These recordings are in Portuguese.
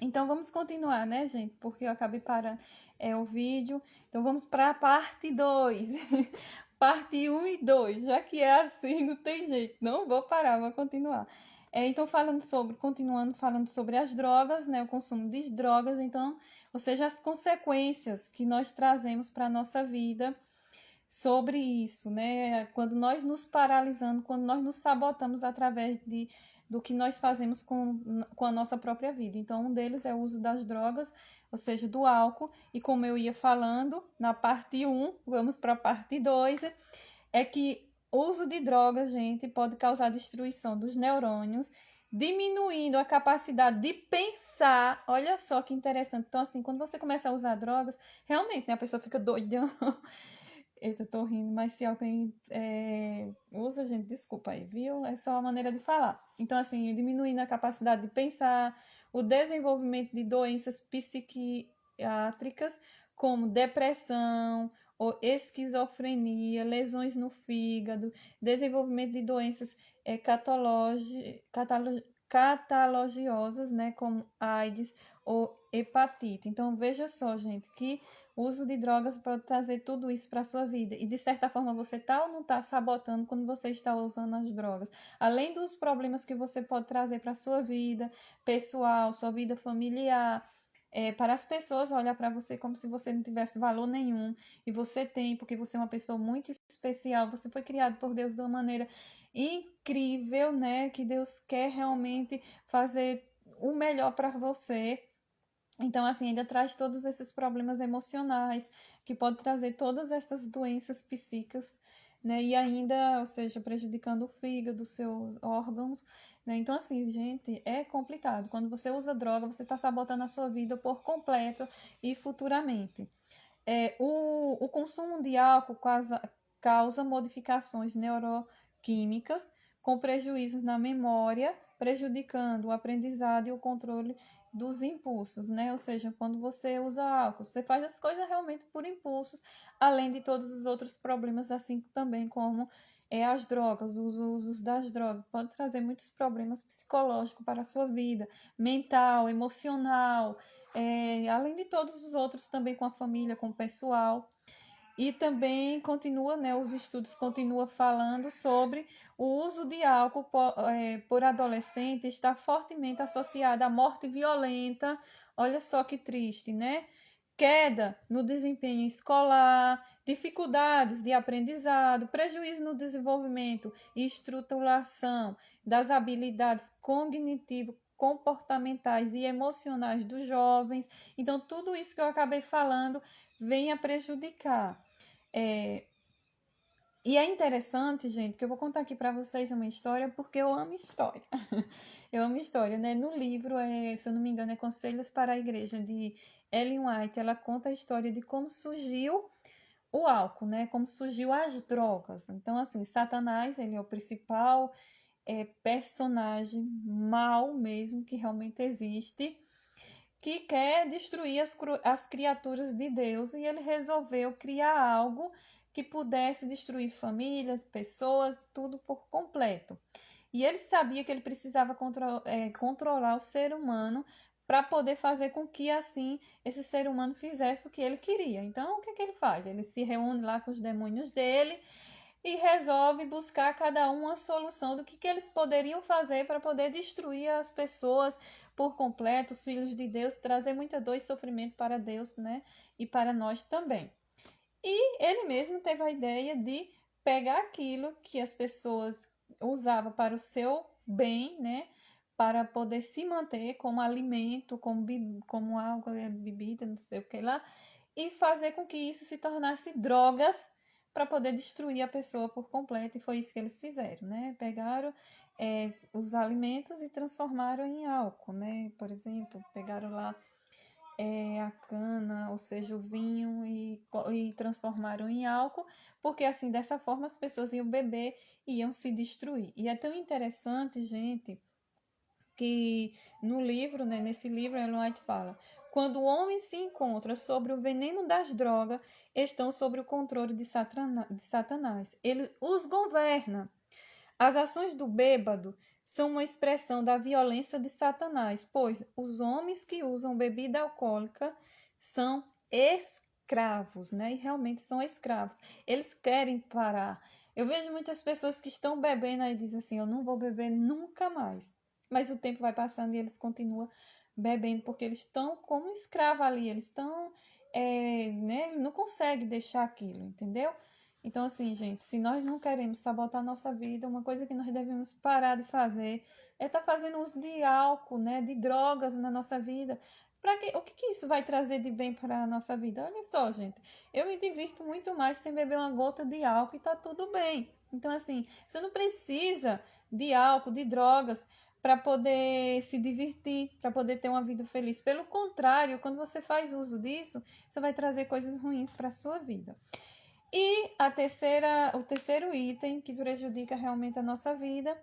Então, vamos continuar, né, gente? Porque eu acabei parando o vídeo. Então, vamos para a parte 2. Parte 1 e 2. Já que é assim, não tem jeito. Não vou parar, vou continuar. Então, continuando falando sobre as drogas, né? O consumo de drogas. Então, ou seja, as consequências que nós trazemos para a nossa vida sobre isso, né? Quando nós nos paralisamos, quando nós nos sabotamos através do que nós fazemos com a nossa própria vida. Então, um deles é o uso das drogas, ou seja, do álcool. E como eu ia falando na parte 1, vamos para a parte 2, é que o uso de drogas, gente, pode causar destruição dos neurônios, diminuindo a capacidade de pensar. Olha só que interessante. Então, assim, quando você começa a usar drogas, realmente, né, a pessoa fica doida. Eita, eu tô rindo, mas se alguém usa, gente, desculpa aí, viu? É só uma maneira de falar. Então, assim, diminuindo a capacidade de pensar, o desenvolvimento de doenças psiquiátricas, como depressão ou esquizofrenia, lesões no fígado, desenvolvimento de doenças catalogiosas, né, como AIDS ou hepatite. Então, veja só, gente, que o uso de drogas pode trazer tudo isso para a sua vida. E, de certa forma, você está ou não está sabotando quando você está usando as drogas. Além dos problemas que você pode trazer para a sua vida pessoal, sua vida familiar, para as pessoas olhar para você como se você não tivesse valor nenhum. E você tem, porque você é uma pessoa muito especial. Você foi criado por Deus de uma maneira incrível, né? Que Deus quer realmente fazer o melhor para você. Então, assim, ainda traz todos esses problemas emocionais, que pode trazer todas essas doenças psíquicas, né? E ainda, ou seja, prejudicando o fígado, os seus órgãos, né? Então, assim, gente, é complicado. Quando você usa droga, você está sabotando a sua vida por completo e futuramente. O consumo de álcool causa modificações neuroquímicas com prejuízos na memória, prejudicando o aprendizado e o controle dos impulsos, né? Ou seja, quando você usa álcool, você faz as coisas realmente por impulsos, além de todos os outros problemas, assim também como as drogas, os usos das drogas, pode trazer muitos problemas psicológicos para a sua vida, mental, emocional, além de todos os outros também com a família, com o pessoal. E também continua, né, os estudos continuam falando sobre o uso de álcool por adolescente está fortemente associado à morte violenta. Olha só que triste, né? Queda no desempenho escolar, dificuldades de aprendizado, prejuízo no desenvolvimento e estruturação das habilidades cognitivas, comportamentais e emocionais dos jovens. Então, tudo isso que eu acabei falando vem a prejudicar. É, e é interessante, gente, que eu vou contar aqui para vocês uma história, porque eu amo história. Eu amo história, né? No livro, se eu não me engano, é Conselhos para a Igreja, de Ellen White. Ela conta a história de como surgiu o álcool, né? Como surgiu as drogas. Então, assim, Satanás, ele é o principal personagem mal mesmo que realmente existe, que quer destruir as criaturas de Deus, e ele resolveu criar algo que pudesse destruir famílias, pessoas, tudo por completo. E ele sabia que ele precisava controlar o ser humano para poder fazer com que assim esse ser humano fizesse o que ele queria. Então, o que ele faz? Ele se reúne lá com os demônios dele e resolve buscar cada um a solução do que eles poderiam fazer para poder destruir as pessoas por completo, os filhos de Deus, trazer muita dor e sofrimento para Deus, né? E para nós também. E ele mesmo teve a ideia de pegar aquilo que as pessoas usavam para o seu bem, né? Para poder se manter como alimento, como algo, bebida, não sei o que lá, e fazer com que isso se tornasse drogas para poder destruir a pessoa por completo. E foi isso que eles fizeram, né? Pegaram os alimentos e transformaram em álcool, né? Por exemplo, pegaram lá a cana, ou seja, o vinho, e transformaram em álcool, porque assim, dessa forma, as pessoas iam beber e iam se destruir. E é tão interessante, gente, que no livro, né, nesse livro, Ellen White fala: quando o homem se encontra sobre o veneno das drogas, estão sob o controle de Satanás. Ele os governa. As ações do bêbado são uma expressão da violência de Satanás, pois os homens que usam bebida alcoólica são escravos, né? E realmente são escravos. Eles querem parar. Eu vejo muitas pessoas que estão bebendo aí e dizem assim, eu não vou beber nunca mais. Mas o tempo vai passando e eles continuam bebendo, porque eles estão como escravo ali, eles estão, né? Não conseguem deixar aquilo, entendeu? Então, assim, gente, se nós não queremos sabotar a nossa vida, uma coisa que nós devemos parar de fazer é estar fazendo uso de álcool, né, de drogas na nossa vida. O que isso vai trazer de bem para a nossa vida? Olha só, gente, eu me divirto muito mais sem beber uma gota de álcool e tá tudo bem. Então, assim, você não precisa de álcool, de drogas, para poder se divertir, para poder ter uma vida feliz. Pelo contrário, quando você faz uso disso, você vai trazer coisas ruins para a sua vida. E o terceiro item que prejudica realmente a nossa vida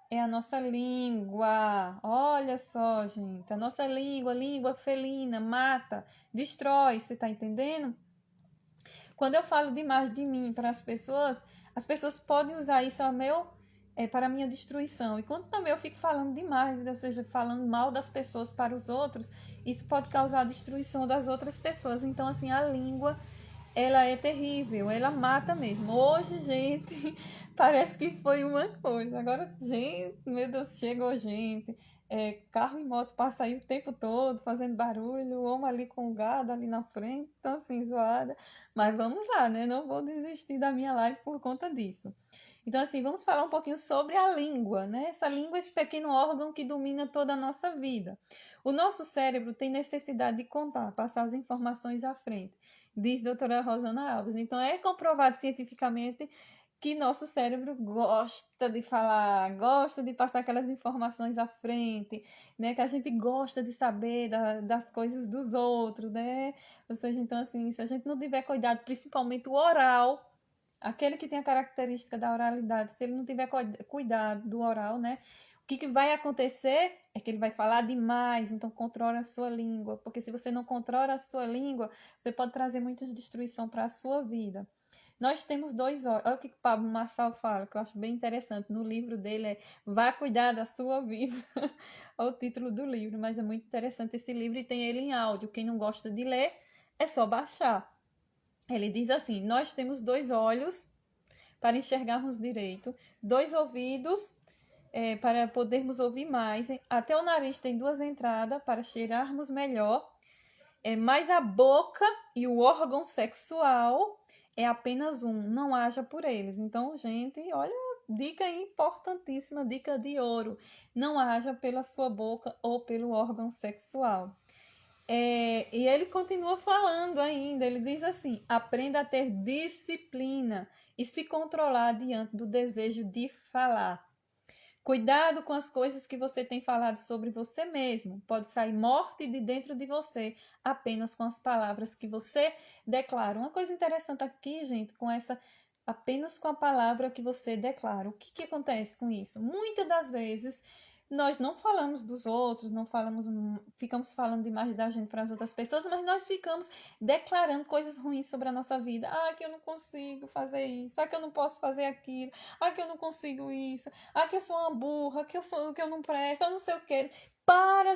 é a nossa língua. Olha só, gente, a nossa língua felina, mata, destrói, você tá entendendo? Quando eu falo demais de mim para as pessoas podem usar isso para a minha destruição. E quando também eu fico falando demais, ou seja, falando mal das pessoas para os outros, isso pode causar a destruição das outras pessoas. Então, assim, a língua, ela é terrível, ela mata mesmo. Hoje, gente, parece que foi uma coisa. Agora, gente, meu Deus, chegou gente. Carro e moto passa aí o tempo todo fazendo barulho, o homem ali com o gado ali na frente, então assim, zoada. Mas vamos lá, né? Não vou desistir da minha live por conta disso. Então, assim, vamos falar um pouquinho sobre a língua, né? Essa língua é esse pequeno órgão que domina toda a nossa vida. O nosso cérebro tem necessidade de contar, passar as informações à frente, diz a doutora Rosana Alves. Então, é comprovado cientificamente que nosso cérebro gosta de falar, gosta de passar aquelas informações à frente, né? Que a gente gosta de saber das coisas dos outros, né? Ou seja, então, assim, se a gente não tiver cuidado, principalmente o oral, aquele que tem a característica da oralidade, se ele não tiver cuidado do oral, né? O que vai acontecer é que ele vai falar demais, então controle a sua língua, porque se você não controla a sua língua, você pode trazer muita destruição para a sua vida. Nós temos dois olhos. Olha o que o Pablo Marçal fala, que eu acho bem interessante. No livro dele Vá Cuidar da Sua Vida. É o título do livro, mas é muito interessante esse livro e tem ele em áudio. Quem não gosta de ler, é só baixar. Ele diz assim, nós temos dois olhos para enxergarmos direito, dois ouvidos para podermos ouvir mais, até o nariz tem duas entradas para cheirarmos melhor, mas a boca e o órgão sexual é apenas um, não haja por eles. Então, gente, olha, dica importantíssima, dica de ouro. Não haja pela sua boca ou pelo órgão sexual. E ele continua falando ainda, ele diz assim, aprenda a ter disciplina e se controlar diante do desejo de falar. Cuidado com as coisas que você tem falado sobre você mesmo. Pode sair morte de dentro de você apenas com as palavras que você declara. Uma coisa interessante aqui, gente, apenas com a palavra que você declara. O que acontece com isso? Muitas das vezes nós não falamos dos outros, ficamos falando demais da gente para as outras pessoas, mas nós ficamos declarando coisas ruins sobre a nossa vida. Ah, que eu não consigo fazer isso. Ah, que eu não posso fazer aquilo. Ah, que eu não consigo isso. Ah, que eu sou uma burra. Que eu não presto. Eu não sei o quê.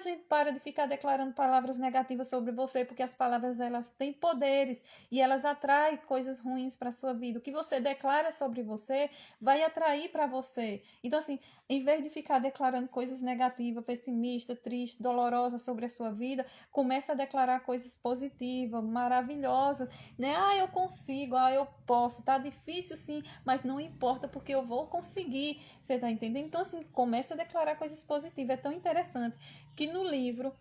Gente, para de ficar declarando palavras negativas sobre você, porque as palavras, elas têm poderes e elas atraem coisas ruins para a sua vida. O que você declara sobre você vai atrair para você. Então, assim, em vez de ficar declarando coisas negativas, pessimistas, tristes, dolorosas sobre a sua vida, comece a declarar coisas positivas, maravilhosas, né? Ah, eu consigo, eu posso. Tá difícil sim, mas não importa, porque eu vou conseguir. Você tá entendendo? Então, assim, comece a declarar coisas positivas. É tão interessante que no livro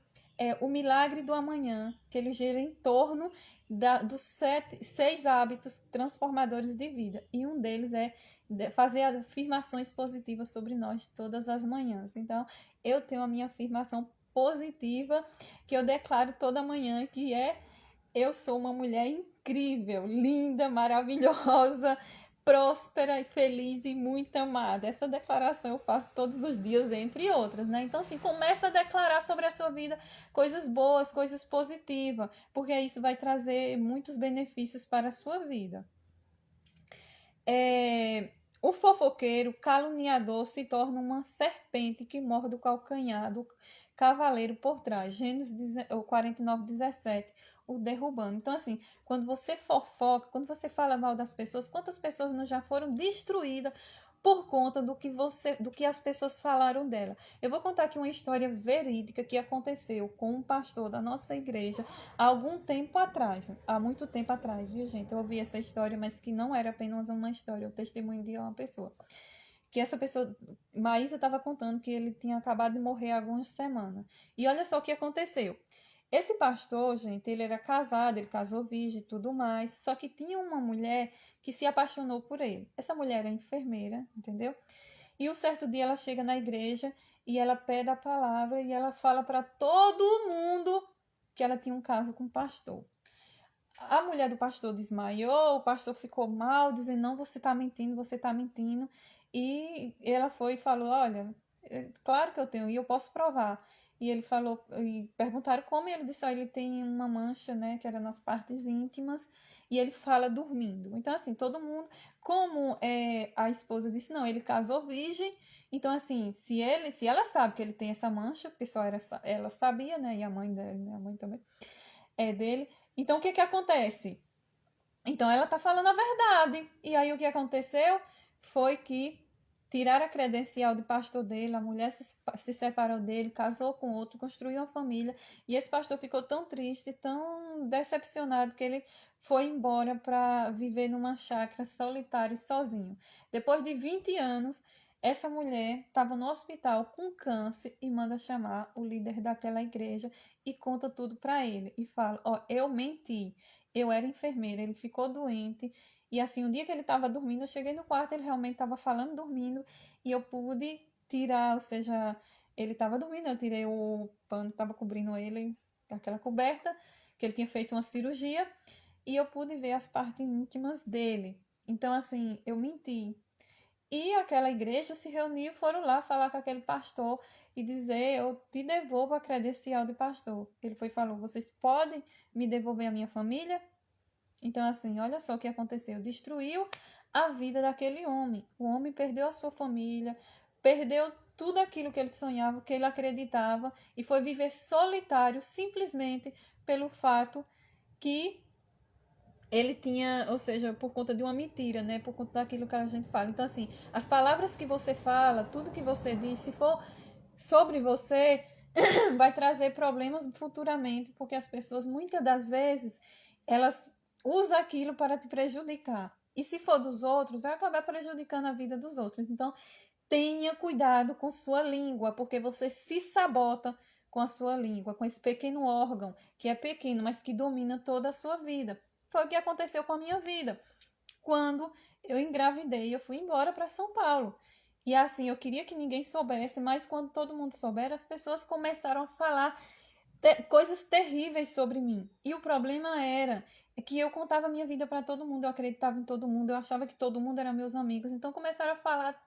O Milagre do Amanhã, que ele gira em torno dos 6 hábitos transformadores de vida. E um deles é fazer afirmações positivas sobre nós todas as manhãs. Então, eu tenho a minha afirmação positiva que eu declaro toda manhã, que eu sou uma mulher incrível, linda, maravilhosa, próspera e feliz e muito amada. Essa declaração eu faço todos os dias, entre outras, né? Então, assim, começa a declarar sobre a sua vida coisas boas, coisas positivas, porque isso vai trazer muitos benefícios para a sua vida. O fofoqueiro, caluniador, se torna uma serpente que morde o calcanhar do cavaleiro por trás. Gênesis 49:17, o derrubando. Então, assim, quando você fofoca, quando você fala mal das pessoas, quantas pessoas não já foram destruídas por conta do que as pessoas falaram dela? Eu vou contar aqui uma história verídica que aconteceu com um pastor da nossa igreja há algum tempo atrás, há muito tempo atrás, viu, gente? Eu ouvi essa história, mas que não era apenas uma história, o testemunho de uma pessoa. Que essa pessoa, Maísa estava contando que ele tinha acabado de morrer há algumas semanas. E olha só o que aconteceu. Esse pastor, gente, ele era casado, ele casou virgem e tudo mais, só que tinha uma mulher que se apaixonou por ele. Essa mulher era enfermeira, entendeu? E um certo dia ela chega na igreja e ela pede a palavra e ela fala para todo mundo que ela tinha um caso com o pastor. A mulher do pastor desmaiou, o pastor ficou mal, dizendo, não, você está mentindo, você está mentindo. E ela foi e falou, olha, claro que eu tenho, e eu posso provar. E ele falou, e perguntaram como, e ele disse, ele tem uma mancha, né, que era nas partes íntimas, e ele fala dormindo. Então, assim, todo mundo, como a esposa disse, não, ele casou virgem, então, assim, se ela sabe que ele tem essa mancha, porque só ela sabia, né, e a mãe dele, né, a mãe também, dele. Então, o que que acontece? Então, ela tá falando a verdade. E aí, o que aconteceu foi que tiraram a credencial de pastor dele, a mulher se separou dele, casou com outro, construiu uma família. E esse pastor ficou tão triste, tão decepcionado, que ele foi embora para viver numa chácara solitário, sozinho. Depois de 20 anos, essa mulher estava no hospital com câncer e manda chamar o líder daquela igreja e conta tudo para ele. E fala, eu menti, eu era enfermeira, ele ficou doente. E assim, o dia que ele estava dormindo, eu cheguei no quarto, ele realmente estava falando, dormindo, e eu pude tirar, ou seja, ele estava dormindo, eu tirei o pano que estava cobrindo ele, aquela coberta, que ele tinha feito uma cirurgia, e eu pude ver as partes íntimas dele. Então, assim, eu menti. E aquela igreja se reuniu, foram lá falar com aquele pastor e dizer, eu te devolvo a credencial de pastor. Ele foi e falou, vocês podem me devolver a minha família? Então, assim, olha só o que aconteceu. Destruiu a vida daquele homem. O homem perdeu a sua família, perdeu tudo aquilo que ele sonhava, que ele acreditava, e foi viver solitário simplesmente pelo fato que ele tinha, ou seja, por conta de uma mentira, né? Por conta daquilo que a gente fala. Então, assim, as palavras que você fala, tudo que você diz, se for sobre você, vai trazer problemas futuramente, porque as pessoas, muitas das vezes, elas usam aquilo para te prejudicar. E se for dos outros, vai acabar prejudicando a vida dos outros. Então, tenha cuidado com sua língua, porque você se sabota com a sua língua, com esse pequeno órgão, que é pequeno, mas que domina toda a sua vida. Foi o que aconteceu com a minha vida. Quando eu engravidei, eu fui embora para São Paulo. E assim, eu queria que ninguém soubesse, mas quando todo mundo souber, as pessoas começaram a falar coisas terríveis sobre mim. E o problema era que eu contava a minha vida para todo mundo, eu acreditava em todo mundo, eu achava que todo mundo era meus amigos. Então começaram a falar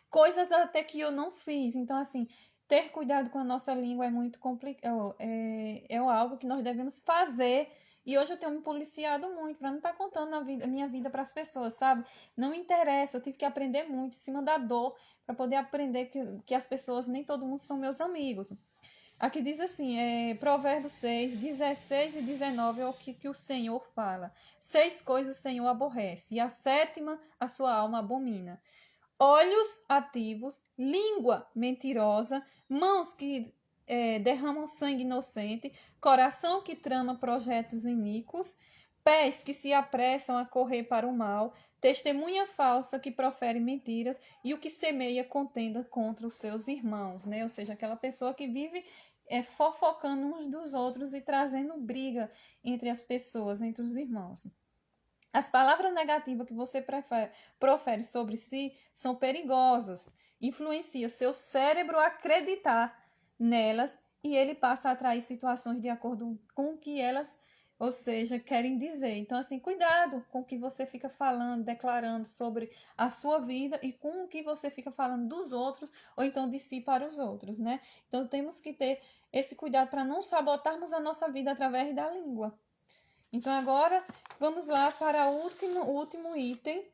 coisas até que eu não fiz. Então, assim, ter cuidado com a nossa língua é muito complicado, é algo que nós devemos fazer. E hoje eu tenho me policiado muito para não estar contando a minha vida para as pessoas, sabe? Não me interessa, eu tive que aprender muito em cima da dor para poder aprender que as pessoas, nem todo mundo são meus amigos. Aqui diz assim, Provérbios 6, 16 e 19 é o que o Senhor fala. 6 coisas o Senhor aborrece, e a sétima a sua alma abomina. Olhos ativos, língua mentirosa, mãos que derramam sangue inocente, coração que trama projetos iníquos, pés que se apressam a correr para o mal, testemunha falsa que profere mentiras e o que semeia contenda contra os seus irmãos, né? Ou seja, aquela pessoa que vive fofocando uns dos outros e trazendo briga entre as pessoas, entre os irmãos. As palavras negativas que você profere sobre si são perigosas, influencia seu cérebro a acreditar nelas e ele passa a atrair situações de acordo com o que elas, ou seja, querem dizer. Então, assim, cuidado com o que você fica falando, declarando sobre a sua vida e com o que você fica falando dos outros ou então de si para os outros, né? Então, temos que ter esse cuidado para não sabotarmos a nossa vida através da língua. Então, agora, vamos lá para o último item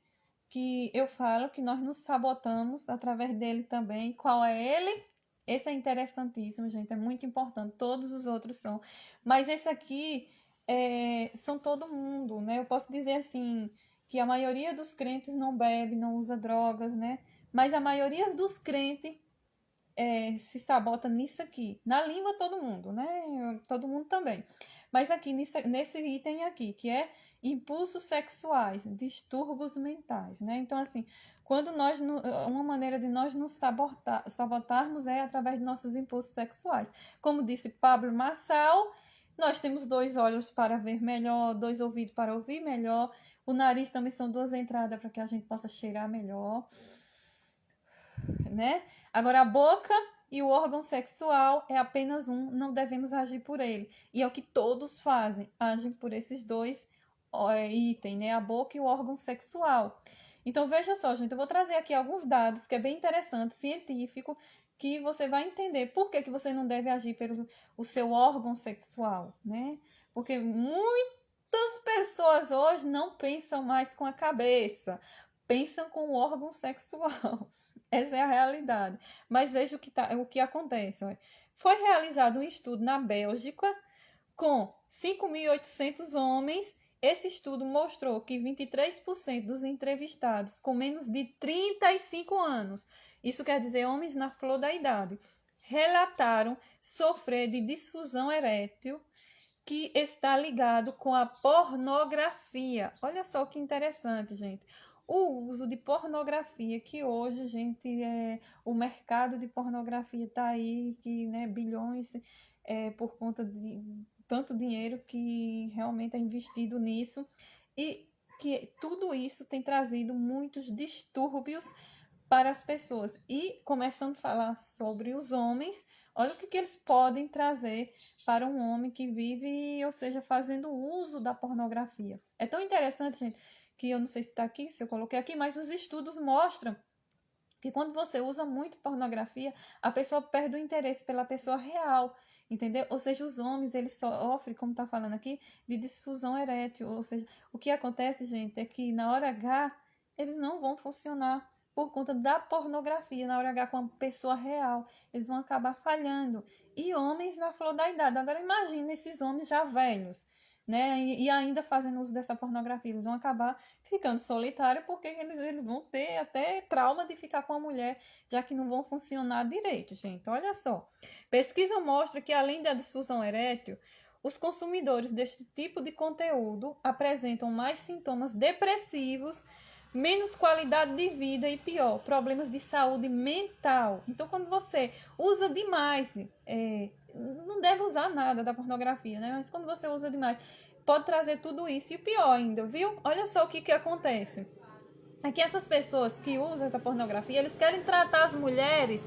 que eu falo que nós nos sabotamos através dele também. Qual é ele? Esse é interessantíssimo, gente, é muito importante. Todos os outros são. Mas esse aqui são todo mundo, né? Eu posso dizer assim, que a maioria dos crentes não bebe, não usa drogas, né? Mas a maioria dos crentes se sabota nisso aqui. Na língua, todo mundo, né? Todo mundo também. Mas aqui, nesse item aqui, que é impulsos sexuais, distúrbios mentais, né? Então, assim, quando uma maneira de nós nos sabotarmos é através de nossos impulsos sexuais. Como disse Pablo Marçal, nós temos 2 olhos para ver melhor, 2 ouvidos para ouvir melhor, o nariz também são 2 entradas para que a gente possa cheirar melhor, né? Agora, a boca e o órgão sexual é apenas um, não devemos agir por ele. E é o que todos fazem, agem por esses 2 itens, né? A boca e o órgão sexual. Então, veja só, gente, eu vou trazer aqui alguns dados que é bem interessante, científico, que você vai entender por que você não deve agir pelo o seu órgão sexual, né? Porque muitas pessoas hoje não pensam mais com a cabeça, pensam com o órgão sexual. Essa é a realidade. Mas veja o que acontece. Olha. Foi realizado um estudo na Bélgica com 5.800 homens. Esse estudo mostrou que 23% dos entrevistados com menos de 35 anos, isso quer dizer homens na flor da idade, relataram sofrer de disfunção erétil que está ligado com a pornografia. Olha só que interessante, gente. O uso de pornografia, que hoje, gente, o mercado de pornografia está aí, que, né, bilhões por conta de tanto dinheiro que realmente é investido nisso, e que tudo isso tem trazido muitos distúrbios para as pessoas. E começando a falar sobre os homens, olha o que eles podem trazer para um homem que vive, ou seja, fazendo uso da pornografia. É tão interessante, gente, que eu não sei se está aqui, se eu coloquei aqui, mas os estudos mostram que quando você usa muito pornografia, a pessoa perde o interesse pela pessoa real, entendeu? Ou seja, os homens, eles sofrem, como está falando aqui, de disfunção erétil. Ou seja, o que acontece, gente, é que na hora H, eles não vão funcionar por conta da pornografia, na hora H com a pessoa real. Eles vão acabar falhando. E homens na flor da idade. Agora, imagine esses homens já velhos, né? E ainda fazendo uso dessa pornografia. Eles vão acabar ficando solitários porque eles vão ter até trauma de ficar com a mulher, já que não vão funcionar direito, gente. Olha só. Pesquisa mostra que, além da disfunção erétil, os consumidores deste tipo de conteúdo apresentam mais sintomas depressivos, menos qualidade de vida e pior, problemas de saúde mental. Então, quando você usa demais, não deve usar nada da pornografia, né? Mas quando você usa demais, pode trazer tudo isso. E o pior ainda, viu? Olha só o que acontece. É que essas pessoas que usam essa pornografia, eles querem tratar as mulheres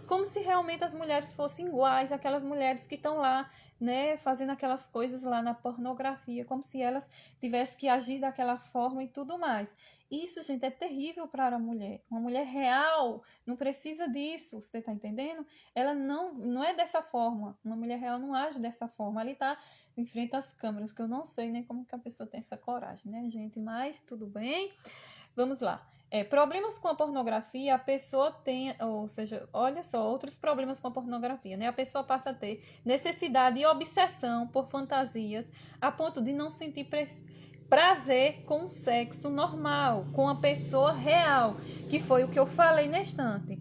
como se realmente as mulheres fossem iguais àquelas mulheres que estão lá, né, fazendo aquelas coisas lá na pornografia, como se elas tivessem que agir daquela forma e tudo mais. Isso, gente, é terrível para a mulher. Uma mulher real não precisa disso, você está entendendo? Ela não é dessa forma. Uma mulher real não age dessa forma. Ali está em frente às câmeras, que eu não sei nem como que a pessoa tem essa coragem, né, gente? Mas tudo bem. Vamos lá. Problemas com a pornografia, a pessoa tem, ou seja, olha só, outros problemas com a pornografia, né? A pessoa passa a ter necessidade e obsessão por fantasias a ponto de não sentir prazer com o sexo normal, com a pessoa real, que foi o que eu falei na estante.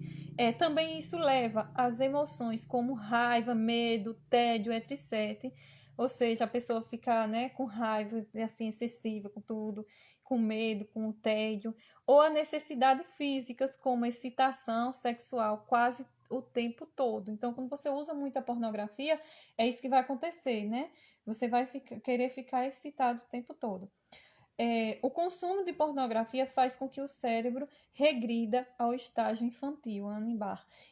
Também isso leva às emoções como raiva, medo, tédio, etc. Ou seja, a pessoa fica, né, com raiva assim, excessiva, com tudo, com medo, com tédio, ou a necessidade físicas, como excitação sexual, quase o tempo todo. Então, quando você usa muita pornografia, é isso que vai acontecer, né? Você vai querer ficar excitado o tempo todo. O consumo de pornografia faz com que o cérebro regrida ao estágio infantil, Anne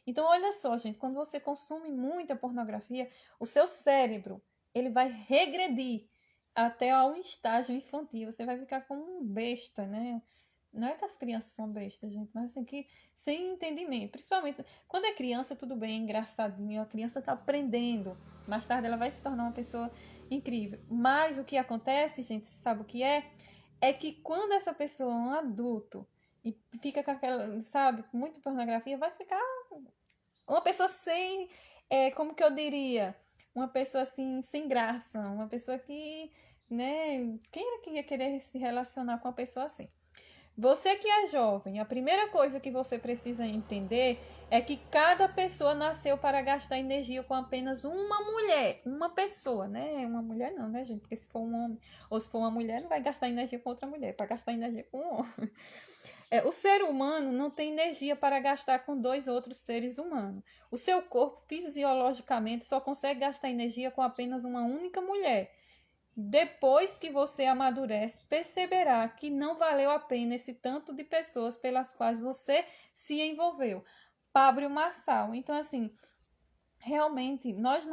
Então, olha só, gente, quando você consome muita pornografia, o seu cérebro ele vai regredir até ao estágio infantil. Você vai ficar como um besta, né? Não é que as crianças são bestas, gente, mas assim que sem entendimento. Principalmente quando é criança, tudo bem, engraçadinho, a criança está aprendendo. Mais tarde ela vai se tornar uma pessoa incrível. Mas o que acontece, gente, sabe o que é? É que quando essa pessoa é um adulto e fica com aquela, sabe, muita pornografia, vai ficar uma pessoa sem, como que eu diria, uma pessoa assim, sem graça, uma pessoa que, né, quem era que ia querer se relacionar com uma pessoa assim? Você que é jovem, a primeira coisa que você precisa entender é que cada pessoa nasceu para gastar energia com apenas uma mulher, uma pessoa, né? Uma mulher não, né, gente? Porque se for um homem ou se for uma mulher, não vai gastar energia com outra mulher, para gastar energia com um homem. O ser humano não tem energia para gastar com dois outros seres humanos. O seu corpo, fisiologicamente, só consegue gastar energia com apenas uma única mulher. Depois que você amadurece, perceberá que não valeu a pena esse tanto de pessoas pelas quais você se envolveu. Pablo Marçal. Então, assim, realmente, nós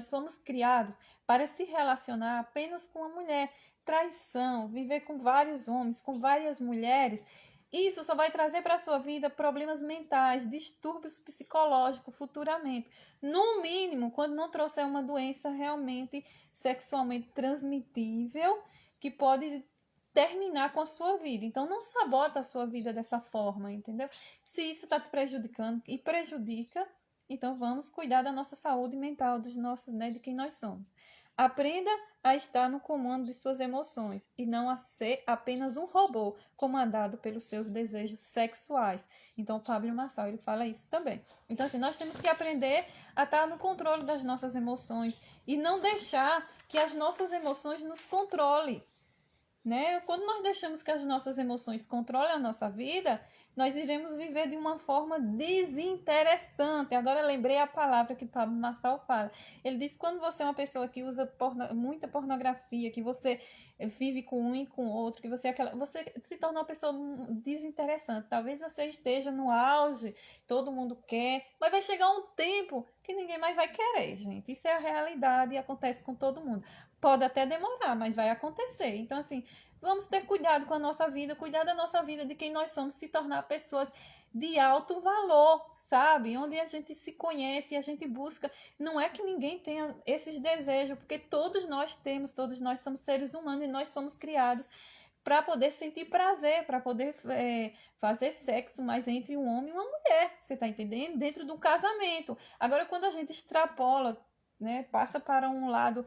fomos criados para se relacionar apenas com uma mulher. Traição, viver com vários homens, com várias mulheres, isso só vai trazer para a sua vida problemas mentais, distúrbios psicológicos futuramente. No mínimo, quando não trouxer uma doença realmente sexualmente transmitível, que pode terminar com a sua vida. Então, não sabota a sua vida dessa forma, entendeu? Se isso está te prejudicando e prejudica, então vamos cuidar da nossa saúde mental, dos nossos, né, de quem nós somos. Aprenda a estar no comando de suas emoções e não a ser apenas um robô comandado pelos seus desejos sexuais. Então, o Pablo Marçal, ele fala isso também. Então, assim, nós temos que aprender a estar no controle das nossas emoções e não deixar que as nossas emoções nos controlem. Né? Quando nós deixamos que as nossas emoções controlem a nossa vida, nós iremos viver de uma forma desinteressante. Agora lembrei a palavra que Pablo Marçal fala. Ele diz que quando você é uma pessoa que usa muita pornografia, que você vive com um e com o outro, que você se torna uma pessoa desinteressante. Talvez você esteja no auge, todo mundo quer, mas vai chegar um tempo que ninguém mais vai querer, gente. Isso é a realidade e acontece com todo mundo. Pode até demorar, mas vai acontecer. Então, assim, vamos ter cuidado com a nossa vida, cuidar da nossa vida, de quem nós somos, se tornar pessoas de alto valor, sabe? Onde a gente se conhece e a gente busca. Não é que ninguém tenha esses desejos, porque todos nós temos, todos nós somos seres humanos e nós fomos criados para poder sentir prazer, para poder fazer sexo, mas entre um homem e uma mulher, você tá entendendo? Dentro de um casamento. Agora, quando a gente extrapola, né, passa para um lado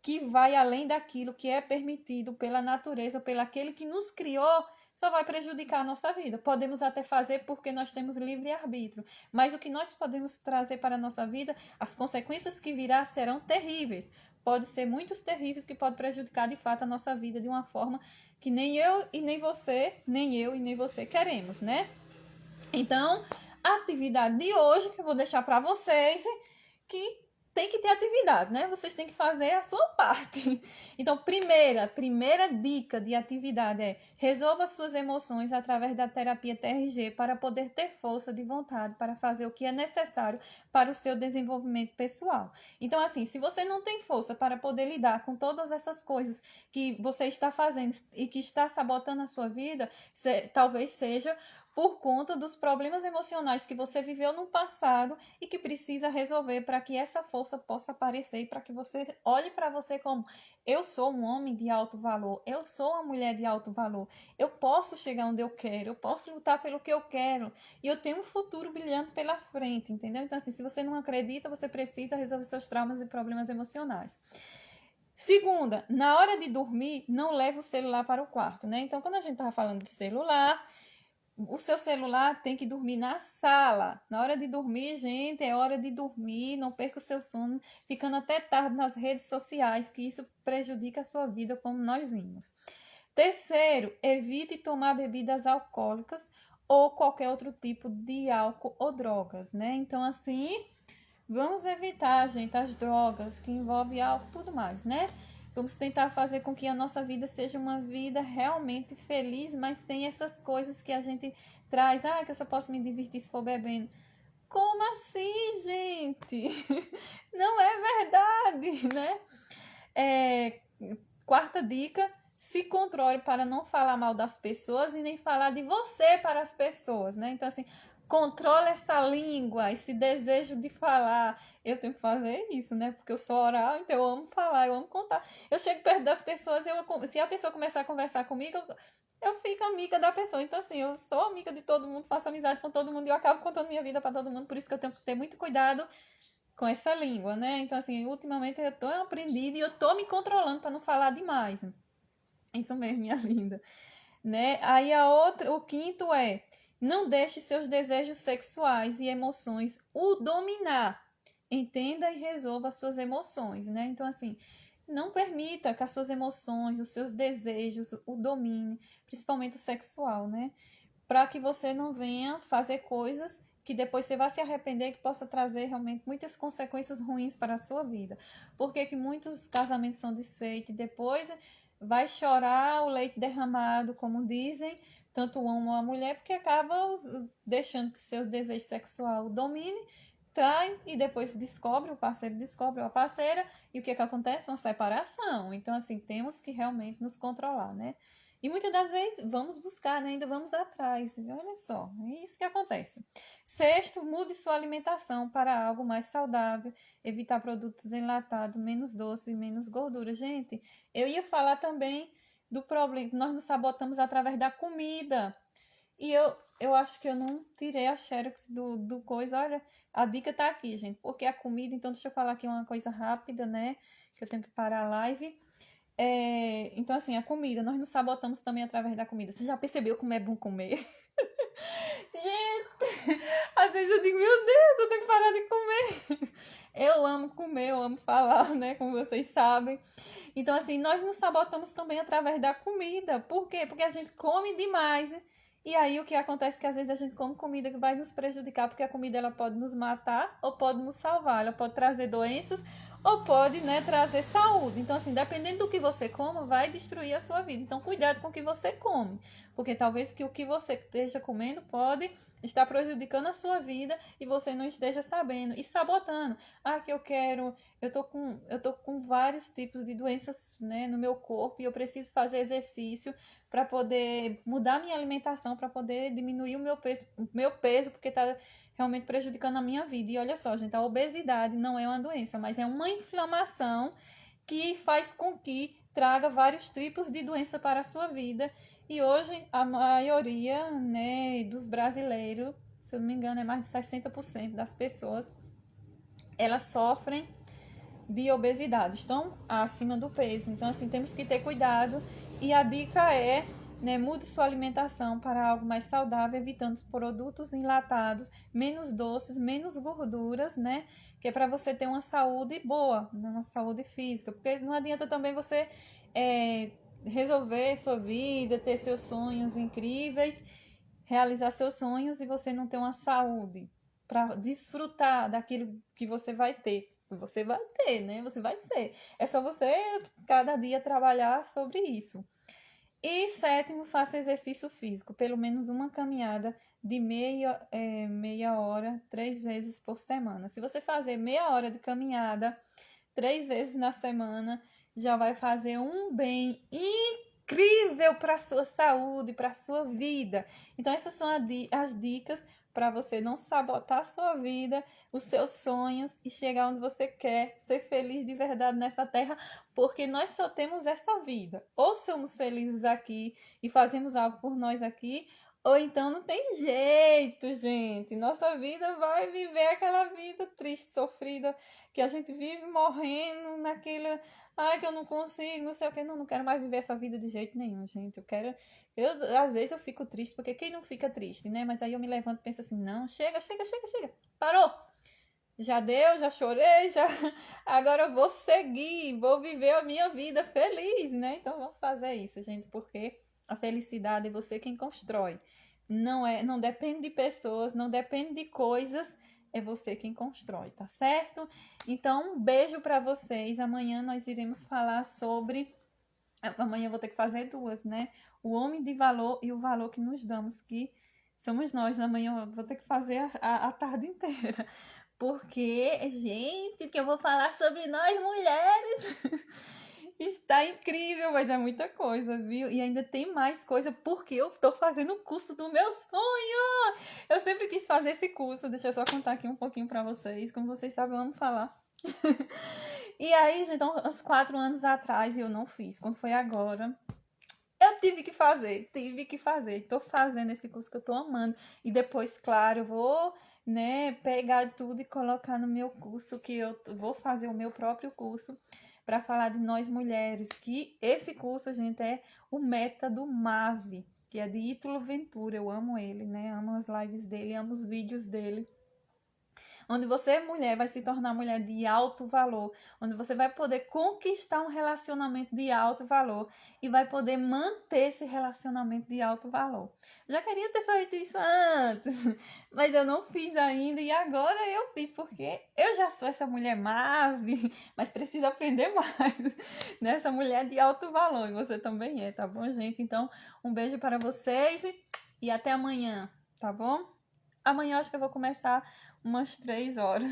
que vai além daquilo que é permitido pela natureza, pelo aquele que nos criou, só vai prejudicar a nossa vida. Podemos até fazer porque nós temos livre-arbítrio, mas o que nós podemos trazer para a nossa vida, as consequências que virá serão terríveis. Pode ser muitos terríveis que pode prejudicar de fato a nossa vida de uma forma que nem eu e nem você, nem eu e nem você queremos, né? Então, a atividade de hoje que eu vou deixar para vocês, que tem que ter atividade, né? Vocês têm que fazer a sua parte. Então, primeira dica de atividade é: resolva suas emoções através da terapia TRG para poder ter força de vontade para fazer o que é necessário para o seu desenvolvimento pessoal. Então, assim, se você não tem força para poder lidar com todas essas coisas que você está fazendo e que está sabotando a sua vida, talvez seja por conta dos problemas emocionais que você viveu no passado e que precisa resolver para que essa força possa aparecer e para que você olhe para você como: eu sou um homem de alto valor, eu sou uma mulher de alto valor, eu posso chegar onde eu quero, eu posso lutar pelo que eu quero e eu tenho um futuro brilhante pela frente, entendeu? Então, assim, se você não acredita, você precisa resolver seus traumas e problemas emocionais. Segunda, na hora de dormir, não leve o celular para o quarto, né? Então, quando a gente estava falando de celular, o seu celular tem que dormir na sala. Na hora de dormir, gente, é hora de dormir. Não perca o seu sono ficando até tarde nas redes sociais, que isso prejudica a sua vida, como nós vimos. Terceiro, evite tomar bebidas alcoólicas ou qualquer outro tipo de álcool ou drogas, né? Então, assim, vamos evitar, gente, as drogas que envolvem álcool e tudo mais, né? Vamos tentar fazer com que a nossa vida seja uma vida realmente feliz, mas sem essas coisas que a gente traz. Ah, que eu só posso me divertir se for bebendo. Como assim, gente? Não é verdade, né? Quarta dica: se controle para não falar mal das pessoas e nem falar de você para as pessoas, né? Então, assim, controla essa língua, esse desejo de falar. Eu tenho que fazer isso, né? Porque eu sou oral, então eu amo falar, eu amo contar. Eu chego perto das pessoas, se a pessoa começar a conversar comigo, eu fico amiga da pessoa. Então, assim, eu sou amiga de todo mundo, faço amizade com todo mundo e eu acabo contando minha vida para todo mundo. Por isso que eu tenho que ter muito cuidado com essa língua, né? Então, assim, ultimamente eu tô aprendendo e eu tô me controlando para não falar demais. Isso mesmo, minha linda. Né? Aí o quinto é: não deixe seus desejos sexuais e emoções o dominar. Entenda e resolva as suas emoções, né? Então, assim, não permita que as suas emoções, os seus desejos o domine, principalmente o sexual, né? Para que você não venha fazer coisas que depois você vai se arrepender, que possa trazer realmente muitas consequências ruins para a sua vida. Porque que muitos casamentos são desfeitos e depois vai chorar o leite derramado, como dizem, tanto o homem ou a mulher, porque acaba deixando que seus desejos sexuais o domine, trai e depois descobre, o parceiro descobre, ou a parceira, e o que acontece? Uma separação. Então, assim, temos que realmente nos controlar, né? E muitas das vezes vamos buscar, né? Ainda vamos atrás. Olha só, é isso que acontece. Sexto, mude sua alimentação para algo mais saudável, evitar produtos enlatados, menos doce e menos gordura. Gente, eu ia falar também do problema, nós nos sabotamos através da comida. E eu acho que eu não tirei a xerox do coisa. Olha, a dica tá aqui, gente. Porque a comida, então deixa eu falar aqui uma coisa rápida, né? Que eu tenho que parar a live. Então, assim, a comida, nós nos sabotamos também através da comida. Você já percebeu como é bom comer? Gente, às vezes eu digo, meu Deus, eu tenho que parar de comer. Eu amo comer, eu amo falar, né? Como vocês sabem. Então, assim, nós nos sabotamos também através da comida. Por quê? Porque a gente come demais. E aí o que acontece é que às vezes a gente come comida que vai nos prejudicar, porque a comida ela pode nos matar ou pode nos salvar. Ela pode trazer doenças ou pode, né, trazer saúde. Então, assim, dependendo do que você coma, vai destruir a sua vida. Então, cuidado com o que você come. Porque talvez que o que você esteja comendo pode estar prejudicando a sua vida e você não esteja sabendo e sabotando. Ah, que eu tô com vários tipos de doenças, né, no meu corpo e eu preciso fazer exercício para poder mudar minha alimentação, para poder diminuir o meu peso, porque está realmente prejudicando a minha vida. E olha só, gente, a obesidade não é uma doença, mas é uma inflamação que faz com que traga vários tipos de doença para a sua vida. E hoje a maioria, né, dos brasileiros, se eu não me engano, é mais de 60% das pessoas, elas sofrem de obesidade, estão acima do peso. Então, assim, temos que ter cuidado. E a dica é, né, mude sua alimentação para algo mais saudável, evitando os produtos enlatados, menos doces, menos gorduras, né? Que é para você ter uma saúde boa, né, uma saúde física. Porque não adianta também você resolver sua vida, ter seus sonhos incríveis, realizar seus sonhos e você não ter uma saúde para desfrutar daquilo que você vai ter. Você vai ter, né? Você vai ser. É só você cada dia trabalhar sobre isso. E sétimo, faça exercício físico, pelo menos uma caminhada de meia hora, 3 vezes por semana. Se você fazer meia hora de caminhada 3 vezes na semana, já vai fazer um bem incrível para a sua saúde, para a sua vida. Então, essas são as dicas para você não sabotar a sua vida, os seus sonhos e chegar onde você quer, ser feliz de verdade nessa terra, porque nós só temos essa vida. Ou somos felizes aqui e fazemos algo por nós aqui, ou então não tem jeito, gente. Nossa vida vai viver aquela vida triste, sofrida, que a gente vive morrendo naquela... Ai, que eu não consigo, não sei o que. Não quero mais viver essa vida de jeito nenhum, gente. Às vezes eu fico triste, porque quem não fica triste, né? Mas aí eu me levanto e penso assim, não, chega. Parou. Já deu, já chorei, já... Agora eu vou seguir, vou viver a minha vida feliz, né? Então vamos fazer isso, gente, porque a felicidade é você quem constrói. Não depende de pessoas, não depende de coisas, é você quem constrói, tá certo? Então, um beijo para vocês. Amanhã nós iremos falar sobre... Amanhã eu vou ter que fazer duas, né? O homem de valor e o valor que nos damos, que somos nós. Amanhã eu vou ter que fazer a tarde inteira. Porque, gente, que eu vou falar sobre nós mulheres. Tá incrível, mas é muita coisa, viu? E ainda tem mais coisa porque eu tô fazendo o curso do meu sonho. Eu sempre quis fazer esse curso. Deixa eu só contar aqui um pouquinho pra vocês. Como vocês sabem, eu amo falar. E aí, gente, então, uns 4 anos atrás eu não fiz. Quando foi agora, eu tive que fazer. Tô fazendo esse curso que eu tô amando. E depois, claro, eu vou, né, pegar tudo e colocar no meu curso, que eu vou fazer o meu próprio curso para falar de nós mulheres, que esse curso, gente, é o Método MAVE, que é de Ítalo Ventura. Eu amo ele, né? Amo as lives dele, amo os vídeos dele. Onde você, mulher, vai se tornar mulher de alto valor, onde você vai poder conquistar um relacionamento de alto valor e vai poder manter esse relacionamento de alto valor. Já queria ter feito isso antes, mas eu não fiz ainda e agora eu fiz porque eu já sou essa mulher Marve, mas preciso aprender mais nessa mulher de alto valor e você também é, tá bom, gente? Então, um beijo para vocês e até amanhã, tá bom? Amanhã eu acho que eu vou começar umas 3 horas.